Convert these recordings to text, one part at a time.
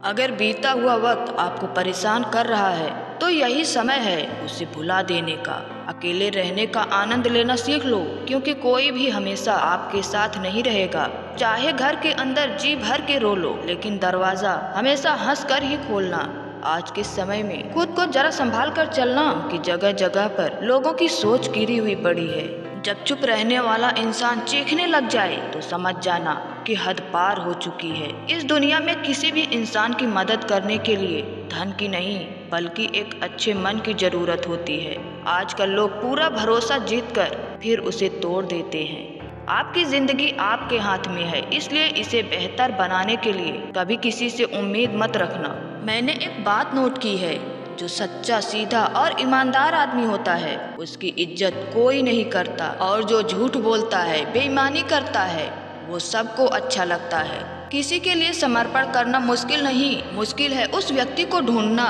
अगर बीता हुआ वक्त आपको परेशान कर रहा है तो यही समय है उसे भुला देने का। अकेले रहने का आनंद लेना सीख लो, क्योंकि कोई भी हमेशा आपके साथ नहीं रहेगा। चाहे घर के अंदर जी भर के रो लो, लेकिन दरवाजा हमेशा हंस कर ही खोलना। आज के समय में खुद को जरा संभाल कर चलना कि जगह जगह पर लोगों की सोच गिरी हुई पड़ी है। जब चुप रहने वाला इंसान चीखने लग जाए तो समझ जाना कि हद पार हो चुकी है। इस दुनिया में किसी भी इंसान की मदद करने के लिए धन की नहीं, बल्कि एक अच्छे मन की जरूरत होती है। आजकल लोग पूरा भरोसा जीतकर फिर उसे तोड़ देते हैं। आपकी जिंदगी आपके हाथ में है, इसलिए इसे बेहतर बनाने के लिए कभी किसी से उम्मीद मत रखना। मैंने एक बात नोट की है, जो सच्चा, सीधा और ईमानदार आदमी होता है उसकी इज्जत कोई नहीं करता, और जो झूठ बोलता है, बेईमानी करता है, वो सबको अच्छा लगता है। किसी के लिए समर्पण करना मुश्किल नहीं, मुश्किल है उस व्यक्ति को ढूंढना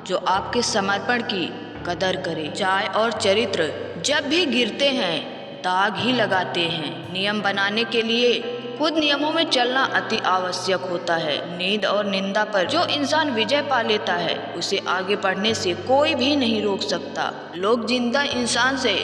जो आपके समर्पण की कदर करे। चाय और चरित्र जब भी गिरते हैं दाग ही लगाते हैं। नियम बनाने के लिए खुद नियमों में चलना अति आवश्यक होता है। नींद और निंदा पर जो इंसान विजय पा लेता है उसे आगे बढ़ने से कोई भी नहीं रोक सकता। लोग जिंदा इंसान से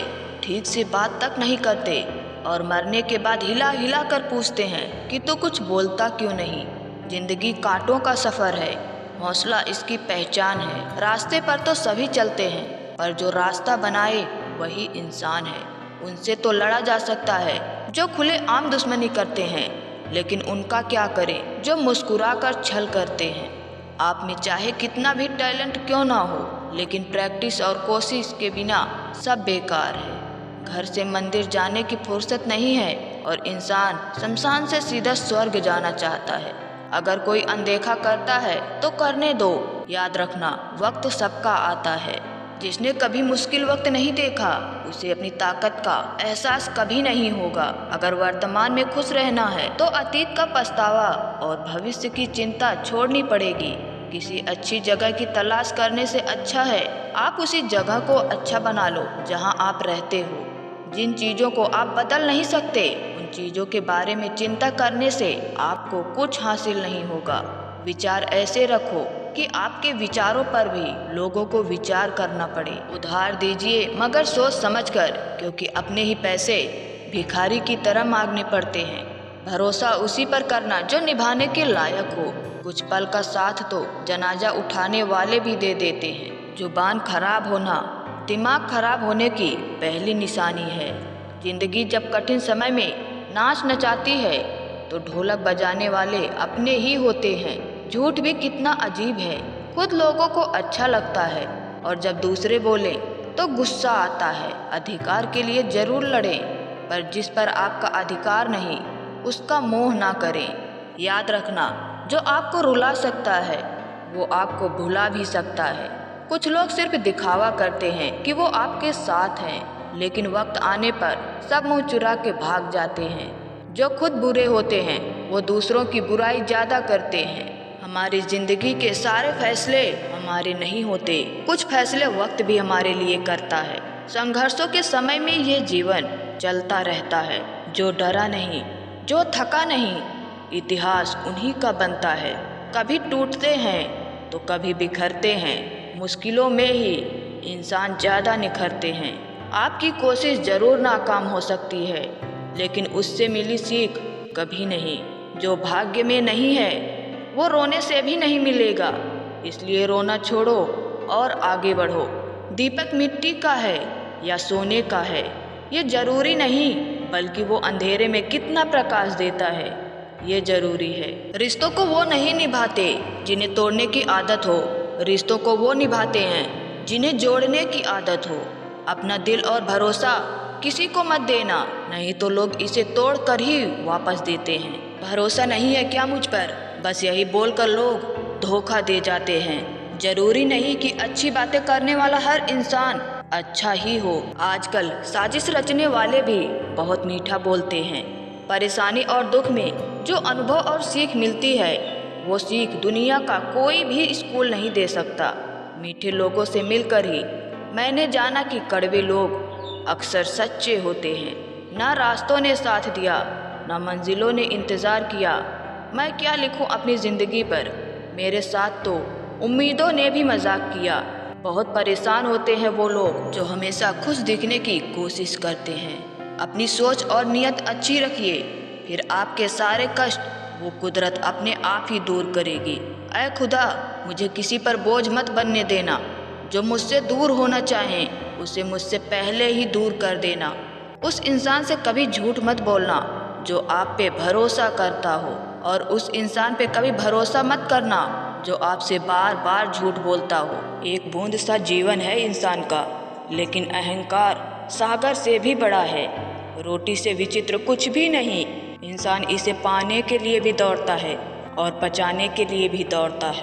ठीक से बात तक नहीं करते और मरने के बाद हिला हिला कर पूछते हैं कि तू कुछ बोलता क्यों नहीं। जिंदगी कांटों का सफर है, हौसला इसकी पहचान है। रास्ते पर तो सभी चलते हैं, पर जो रास्ता बनाए वही इंसान है। उनसे तो लड़ा जा सकता है जो खुले आम दुश्मनी करते हैं, लेकिन उनका क्या करें जो मुस्कुरा कर छल करते हैं। आप में चाहे कितना भी टैलेंट क्यों ना हो, लेकिन प्रैक्टिस और कोशिश के बिना सब बेकार है। घर से मंदिर जाने की फुर्सत नहीं है और इंसान शमशान से सीधा स्वर्ग जाना चाहता है। अगर कोई अनदेखा करता है तो करने दो। याद रखना, वक्त सबका आता है। जिसने कभी मुश्किल वक्त नहीं देखा उसे अपनी ताकत का एहसास कभी नहीं होगा। अगर वर्तमान में खुश रहना है तो अतीत का पछतावा और भविष्य की चिंता छोड़नी पड़ेगी। किसी अच्छी जगह की तलाश करने से अच्छा है आप उसी जगह को अच्छा बना लो जहां आप रहते हो। जिन चीज़ों को आप बदल नहीं सकते उन चीज़ों के बारे में चिंता करने से आपको कुछ हासिल नहीं होगा। विचार ऐसे रखो कि आपके विचारों पर भी लोगों को विचार करना पड़े। उधार दीजिए मगर सोच समझकर, क्योंकि अपने ही पैसे भिखारी की तरह मांगने पड़ते हैं। भरोसा उसी पर करना जो निभाने के लायक हो। कुछ पल का साथ तो जनाजा उठाने वाले भी दे देते हैं। जुबान खराब होना दिमाग खराब होने की पहली निशानी है। जिंदगी जब कठिन समय में नाच नचाती है तो ढोलक बजाने वाले अपने ही होते हैं। झूठ भी कितना अजीब है, खुद लोगों को अच्छा लगता है और जब दूसरे बोले तो गुस्सा आता है। अधिकार के लिए जरूर लड़ें, पर जिस पर आपका अधिकार नहीं उसका मोह ना करें। याद रखना, जो आपको रुला सकता है वो आपको भुला भी सकता है। कुछ लोग सिर्फ दिखावा करते हैं कि वो आपके साथ हैं, लेकिन वक्त आने पर सब मुंह चुरा के भाग जाते हैं। जो खुद बुरे होते हैं वो दूसरों की बुराई ज्यादा करते हैं। हमारी जिंदगी के सारे फैसले हमारे नहीं होते, कुछ फैसले वक्त भी हमारे लिए करता है। संघर्षों के समय में ये जीवन चलता रहता है। जो डरा नहीं, जो थका नहीं, इतिहास उन्हीं का बनता है। कभी टूटते हैं तो कभी बिखरते हैं। मुश्किलों में ही इंसान ज़्यादा निखरते हैं। आपकी कोशिश जरूर नाकाम हो सकती है, लेकिन उससे मिली सीख कभी नहीं। जो भाग्य में नहीं है वो रोने से भी नहीं मिलेगा, इसलिए रोना छोड़ो और आगे बढ़ो। दीपक मिट्टी का है या सोने का है ये जरूरी नहीं, बल्कि वो अंधेरे में कितना प्रकाश देता है ये जरूरी है। रिश्तों को वो नहीं निभाते जिन्हें तोड़ने की आदत हो, रिश्तों को वो निभाते हैं जिन्हें जोड़ने की आदत हो। अपना दिल और भरोसा किसी को मत देना, नहीं तो लोग इसे तोड़ कर ही वापस देते हैं। भरोसा नहीं है क्या मुझ पर, बस यही बोलकर लोग धोखा दे जाते हैं। जरूरी नहीं कि अच्छी बातें करने वाला हर इंसान अच्छा ही हो। आजकल साजिश रचने वाले भी बहुत मीठा बोलते हैं। परेशानी और दुख में जो अनुभव और सीख मिलती है वो सीख दुनिया का कोई भी स्कूल नहीं दे सकता। मीठे लोगों से मिलकर ही मैंने जाना कि कड़वे लोग अक्सर सच्चे होते हैं। ना रास्तों ने साथ दिया, ना मंजिलों ने इंतज़ार किया। मैं क्या लिखूं अपनी ज़िंदगी पर, मेरे साथ तो उम्मीदों ने भी मजाक किया। बहुत परेशान होते हैं वो लोग जो हमेशा खुश दिखने की कोशिश करते हैं। अपनी सोच और नियत अच्छी रखिए, फिर आपके सारे कष्ट वो कुदरत अपने आप ही दूर करेगी। ऐ खुदा, मुझे किसी पर बोझ मत बनने देना। जो मुझसे दूर होना चाहे उसे मुझसे पहले ही दूर कर देना। उस इंसान से कभी झूठ मत बोलना जो आप पे भरोसा करता हो, और उस इंसान पे कभी भरोसा मत करना जो आपसे बार बार झूठ बोलता हो। एक बूंद सा जीवन है इंसान का, लेकिन अहंकार सागर से भी बड़ा है। रोटी से विचित्र कुछ भी नहीं। इंसान इसे पाने के लिए भी दौड़ता है और पचाने के लिए भी दौड़ता है।